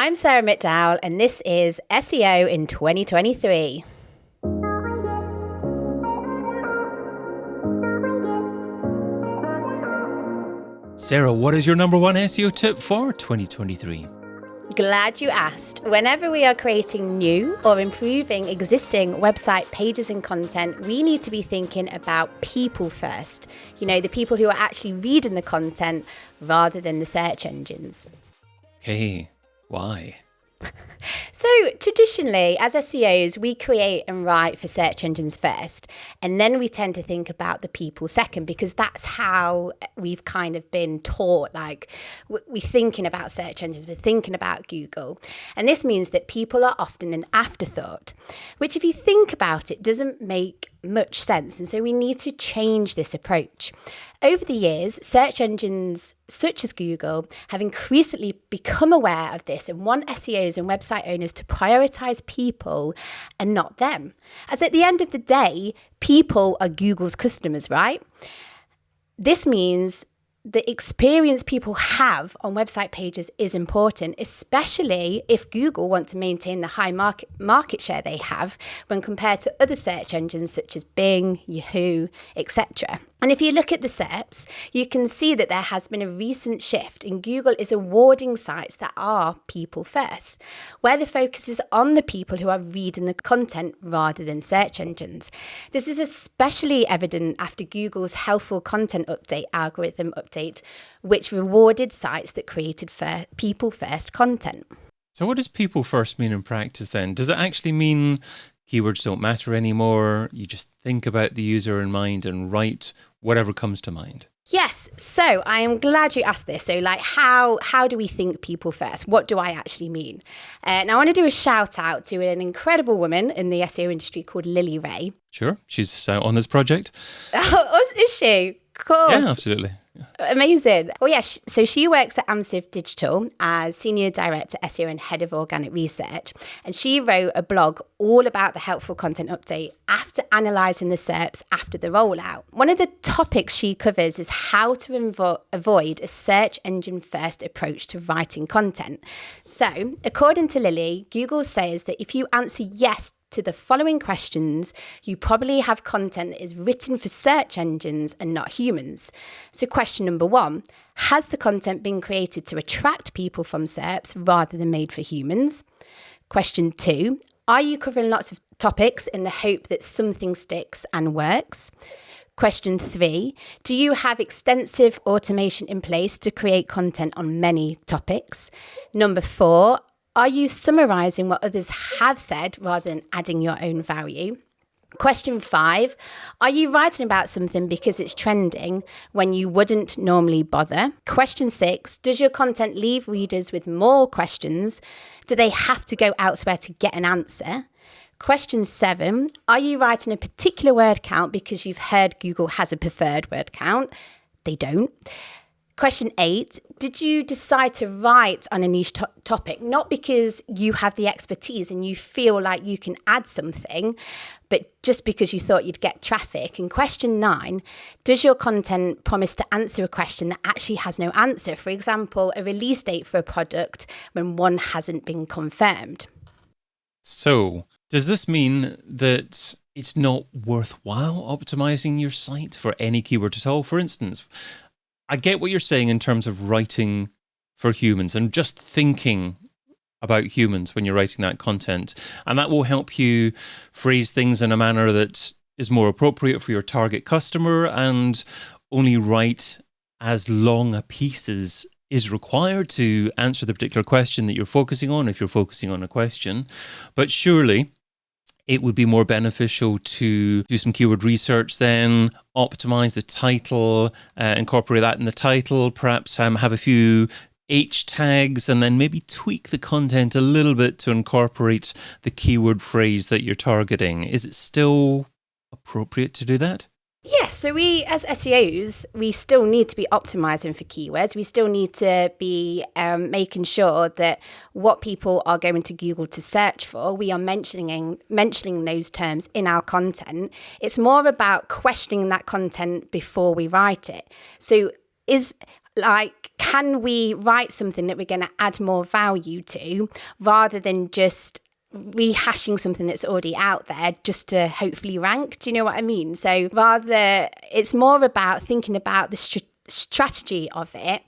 I'm Sarah McDowell, and this is SEO in 2023. Sarah, what is your number one SEO tip for 2023? Glad you asked. Whenever we are creating new or improving existing website pages and content, we need to be thinking about people first. You know, the people who are actually reading the content rather than the search engines. Okay, why? So traditionally, as SEOs, we create and write for search engines first, and then we tend to think about the people second, because that's how we've kind of been taught. Like, we're thinking about search engines, we're thinking about Google. And this means that people are often an afterthought, which, if you think about it, doesn't make much sense. And so we need to change this approach. Over the years, search engines such as Google have increasingly become aware of this and want SEOs and website owners to prioritize people and not them. As at the end of the day, people are Google's customers, right? This means the experience people have on website pages is important, especially if Google want to maintain the high market share they have when compared to other search engines such as Bing, Yahoo, etc. And if you look at the SERPs, you can see that there has been a recent shift, and Google is awarding sites that are people first, where the focus is on the people who are reading the content rather than search engines. This is especially evident after Google's helpful content update algorithm update, which rewarded sites that created people first content. So what does people first mean in practice then? Does it actually mean keywords don't matter anymore? You just think about the user in mind and write whatever comes to mind? Yes. So I am glad you asked this. So how do we think people first? What do I actually mean? Now I want to do a shout out to an incredible woman in the SEO industry called Lily Ray. Sure. She's on this project. Oh, is she? Of course. Yeah, absolutely. Amazing. Well, yeah, so she works at Amsiv Digital as Senior Director SEO and Head of Organic Research. And she wrote a blog all about the helpful content update after analysing the SERPs after the rollout. One of the topics she covers is how to avoid a search engine first approach to writing content. So, according to Lily, Google says that if you answer yes to the following questions, you probably have content that is written for search engines and not humans. So question number 1, has the content been created to attract people from SERPs rather than made for humans? Question 2, are you covering lots of topics in the hope that something sticks and works? Question 3, do you have extensive automation in place to create content on many topics? Number 4, are you summarising what others have said rather than adding your own value? Question 5, are you writing about something because it's trending when you wouldn't normally bother? Question 6, does your content leave readers with more questions? Do they have to go elsewhere to get an answer? Question 7, are you writing a particular word count because you've heard Google has a preferred word count? They don't. Question 8, did you decide to write on a niche topic, not because you have the expertise and you feel like you can add something, but just because you thought you'd get traffic? And question 9, does your content promise to answer a question that actually has no answer? For example, a release date for a product when one hasn't been confirmed. So, does this mean that it's not worthwhile optimizing your site for any keyword at all? For instance, I get what you're saying in terms of writing for humans and just thinking about humans when you're writing that content. And that will help you phrase things in a manner that is more appropriate for your target customer and only write as long a piece as is required to answer the particular question that you're focusing on, if you're focusing on a question. But surely it would be more beneficial to do some keyword research then, optimize the title, incorporate that in the title, perhaps have a few H tags, and then maybe tweak the content a little bit to incorporate the keyword phrase that you're targeting. Is it still appropriate to do that? Yes, so we as SEOs, we still need to be optimizing for keywords. We still need to be making sure that what people are going to Google to search for, we are mentioning those terms in our content. It's more about questioning that content before we write it. So Like, can we write something that we're going to add more value to rather than just rehashing something that's already out there just to hopefully rank? Do you know what I mean? So rather, it's more about thinking about the strategy of it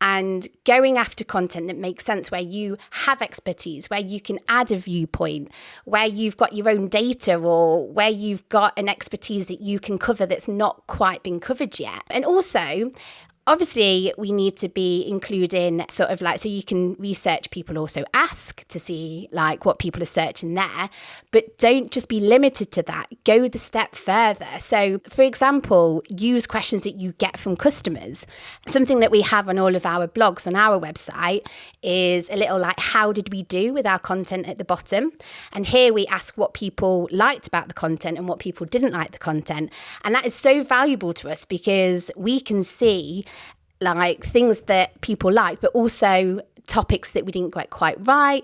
and going after content that makes sense, where you have expertise, where you can add a viewpoint, where you've got your own data, or where you've got an expertise that you can cover that's not quite been covered yet. And also, obviously, we need to be including sort of like, so you can research people also ask to see like what people are searching there, but don't just be limited to that. Go the step further. So for example, use questions that you get from customers. Something that we have on all of our blogs on our website is a little like, how did we do with our content at the bottom? And here we ask what people liked about the content and what people didn't like the content. And that is so valuable to us because we can see like things that people like, but also topics that we didn't get quite right,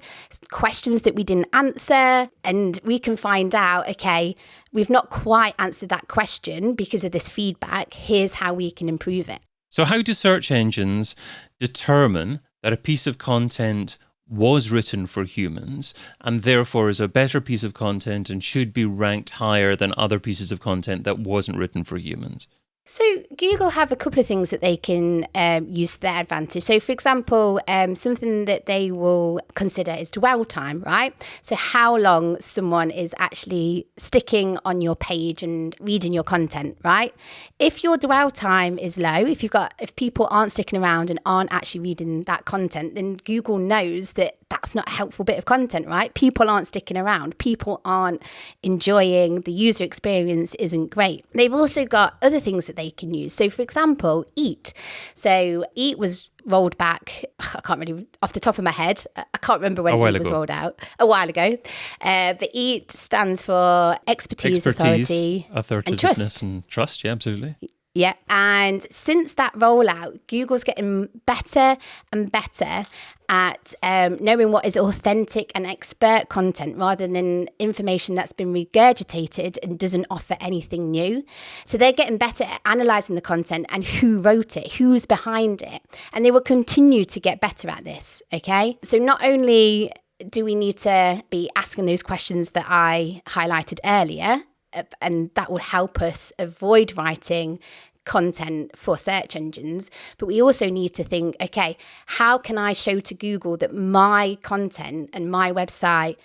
questions that we didn't answer. And we can find out, okay, we've not quite answered that question because of this feedback. Here's how we can improve it. So how do search engines determine that a piece of content was written for humans and therefore is a better piece of content and should be ranked higher than other pieces of content that wasn't written for humans? So Google have a couple of things that they can use to their advantage. So for example, something that they will consider is dwell time, right? So how long someone is actually sticking on your page and reading your content, right? If your dwell time is low, if people aren't sticking around and aren't actually reading that content, then Google knows that that's not a helpful bit of content, right? People aren't sticking around. People aren't enjoying. The user experience isn't great. They've also got other things that they can use. So for example, Eat. So Eat was rolled back, I can't really, off the top of my head, I can't remember when it was rolled out, a while ago. But EAT stands for expertise, authority, authoritativeness and trust. Yeah, absolutely. Yeah, and since that rollout, Google's getting better and better at knowing what is authentic and expert content rather than information that's been regurgitated and doesn't offer anything new. So they're getting better at analysing the content and who wrote it, who's behind it. And they will continue to get better at this, okay? So not only do we need to be asking those questions that I highlighted earlier, and that will help us avoid writing content for search engines. But we also need to think, okay, how can I show to Google that my content and my website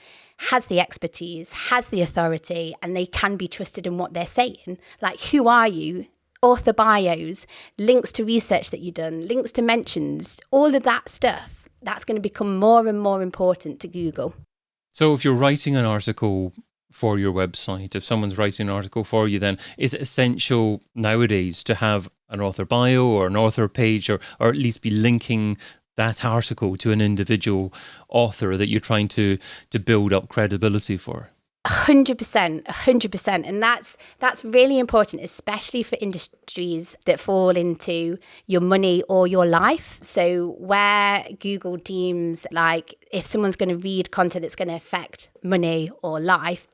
has the expertise, has the authority, and they can be trusted in what they're saying? Like, who are you? Author bios, links to research that you've done, links to mentions, all of that stuff. That's going to become more and more important to Google. So if you're writing an article for your website, if someone's writing an article for you, then is it essential nowadays to have an author bio or an author page, or at least be linking that article to an individual author that you're trying to build up credibility for? 100%. And that's really important, especially for industries that fall into your money or your life. So where Google deems like if someone's going to read content that's going to affect money or life,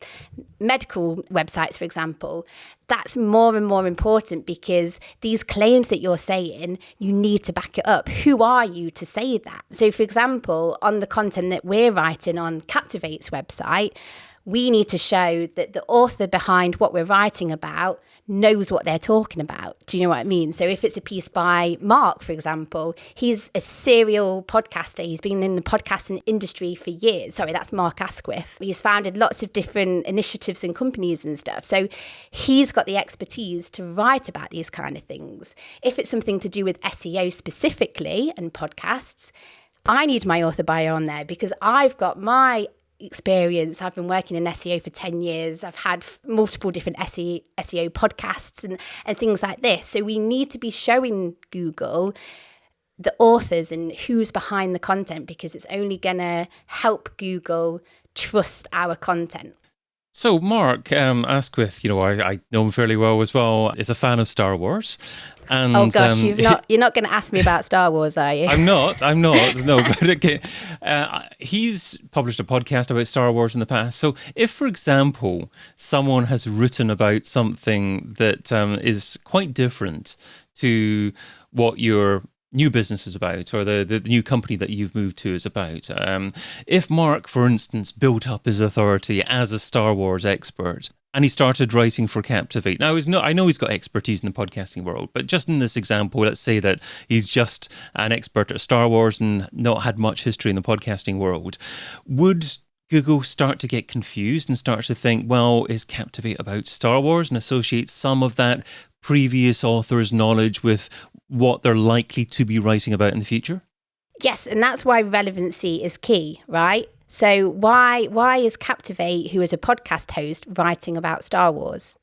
medical websites, for example, that's more and more important because these claims that you're saying, you need to back it up. Who are you to say that? So for example, on the content that we're writing on Captivate's website, we need to show that the author behind what we're writing about knows what they're talking about. Do you know what I mean? So if it's a piece by Mark, for example, he's a serial podcaster. He's been in the podcasting industry for years. Sorry, that's Mark Asquith. He's founded lots of different initiatives and companies and stuff. So he's got the expertise to write about these kind of things. If it's something to do with SEO specifically and podcasts, I need my author bio on there because I've got my experience. I've been working in SEO for 10 years. I've had multiple different SEO podcasts and things like this. So we need to be showing Google the authors and who's behind the content because it's only going to help Google trust our content. So Mark Asquith, I know him fairly well as well, is a fan of Star Wars. And, oh gosh, you're not going to ask me about Star Wars, are you? I'm not. No, but okay. He's published a podcast about Star Wars in the past. So if, for example, someone has written about something that is quite different to what you're new business is about, or the new company that you've moved to is about. If Mark, for instance, built up his authority as a Star Wars expert and he started writing for Captivate. Now, I know he's got expertise in the podcasting world, but just in this example, let's say that he's just an expert at Star Wars and not had much history in the podcasting world. Would Google start to get confused and start to think, well, is Captivate about Star Wars, and associate some of that previous author's knowledge with what they're likely to be writing about in the future? Yes, and that's why relevancy is key, right? So why is Captivate, who is a podcast host, writing about Star Wars?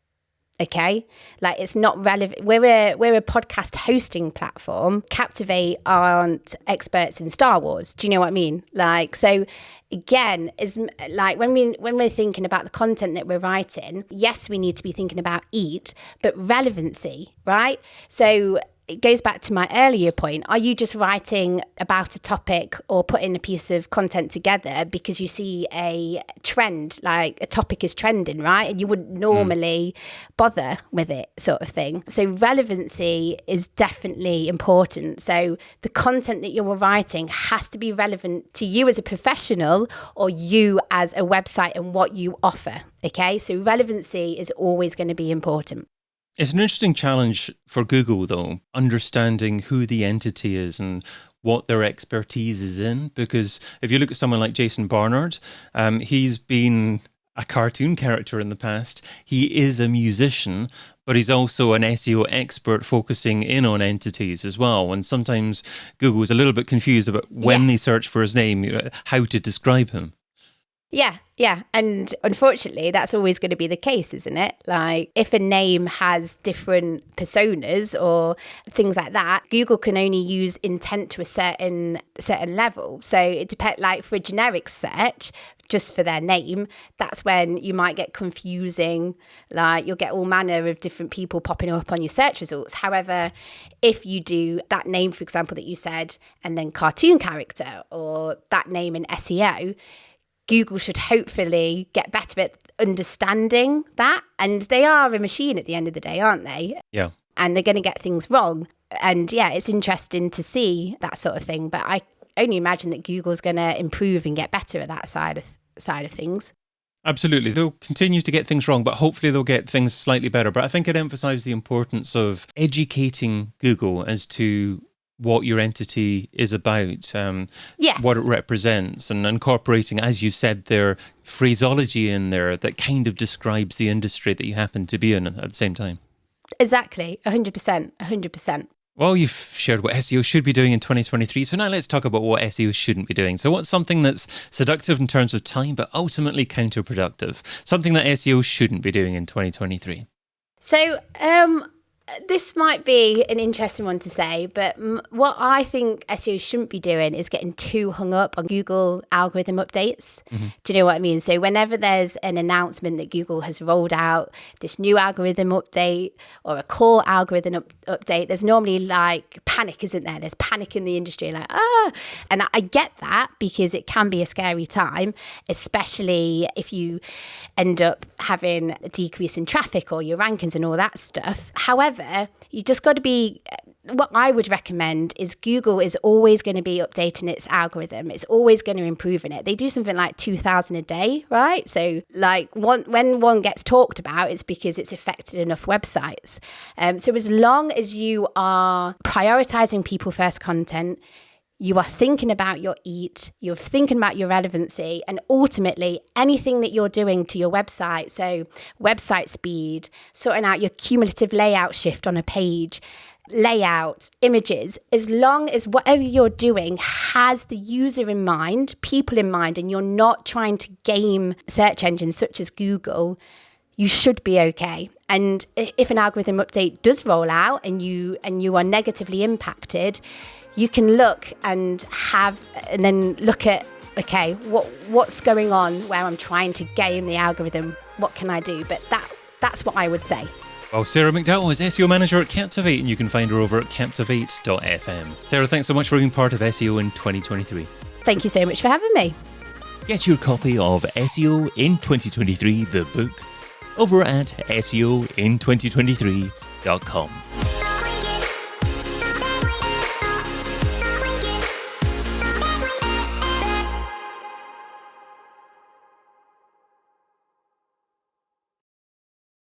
Okay, like it's not relevant. We're a podcast hosting platform. Captivate aren't experts in Star Wars. Do you know what I mean? Like, so again, is like when we're thinking about the content that we're writing, yes, we need to be thinking about EAT, but relevancy, right? So it goes back to my earlier point. Are you just writing about a topic or putting a piece of content together because you see a trend, like a topic is trending, right? And you wouldn't normally bother with it, sort of thing. So relevancy is definitely important. So the content that you're writing has to be relevant to you as a professional or you as a website and what you offer. Okay, so relevancy is always going to be important. It's an interesting challenge for Google, though, understanding who the entity is and what their expertise is in. Because if you look at someone like Jason Barnard, he's been a cartoon character in the past. He is a musician, but he's also an SEO expert focusing in on entities as well. And sometimes Google is a little bit confused about when they search for his name, how to describe him. Yeah. And unfortunately, that's always going to be the case, isn't it? Like if a name has different personas or things like that, Google can only use intent to a certain level. So it depends, like for a generic search, just for their name, that's when you might get confusing, like you'll get all manner of different people popping up on your search results. However, if you do that name, for example, that you said, and then cartoon character or that name in SEO, Google should hopefully get better at understanding that. And they are a machine at the end of the day, aren't they? Yeah. And they're going to get things wrong. And yeah, it's interesting to see that sort of thing. But I only imagine that Google's going to improve and get better at that side of things. Absolutely. They'll continue to get things wrong, but hopefully they'll get things slightly better. But I think it emphasised the importance of educating Google as to what your entity is about, what it represents, and incorporating, as you said, their phraseology in there that kind of describes the industry that you happen to be in at the same time. Exactly, 100%. Well, you've shared what SEO should be doing in 2023, so now let's talk about what SEO shouldn't be doing. So what's something that's seductive in terms of time, but ultimately counterproductive? Something that SEO shouldn't be doing in 2023? So, this might be an interesting one to say, but what I think SEO shouldn't be doing is getting too hung up on Google algorithm updates. Mm-hmm. Do you know what I mean? So whenever there's an announcement that Google has rolled out this new algorithm update or a core algorithm update, there's normally like panic, isn't there? There's panic in the industry, like, And I get that because it can be a scary time, especially if you end up having a decrease in traffic or your rankings and all that stuff. However, you just got to be, what I would recommend is Google is always going to be updating its algorithm. It's always going to improve in it. They do something like 2,000 a day, right? So like when one gets talked about, it's because it's affected enough websites. So as long as you are prioritizing people first content, you are thinking about your EAT, you're thinking about your relevancy, and ultimately anything that you're doing to your website, so website speed, sorting out your cumulative layout shift on a page, layout, images, as long as whatever you're doing has the user in mind, people in mind, and you're not trying to game search engines such as Google, you should be okay. And if an algorithm update does roll out and you are negatively impacted, you can look and then look at, okay, what's going on where I'm trying to game the algorithm? What can I do? But that's what I would say. Well, Sarah McDowell is SEO manager at Captivate, and you can find her over at captivate.fm. Sarah, thanks so much for being part of SEO in 2023. Thank you so much for having me. Get your copy of SEO in 2023, the book, over at SEOin2023.com.